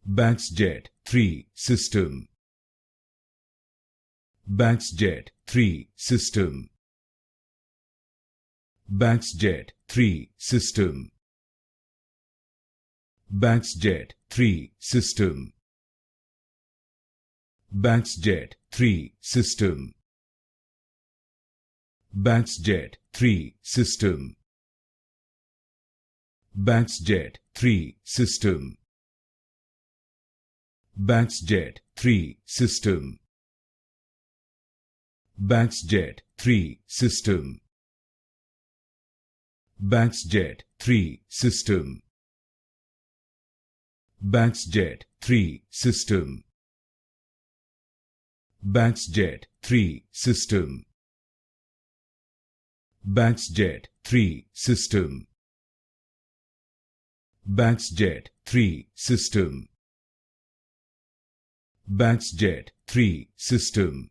Baxject III System. Baxject III System. Baxject III System. Baxject III System. Baxject III System. Baxject III System. Baxject III System. Baxject III System. Baxject III System. Baxject III System. Baxject III System. Baxject III System. Baxject III System. Baxject III System. Baxject III System.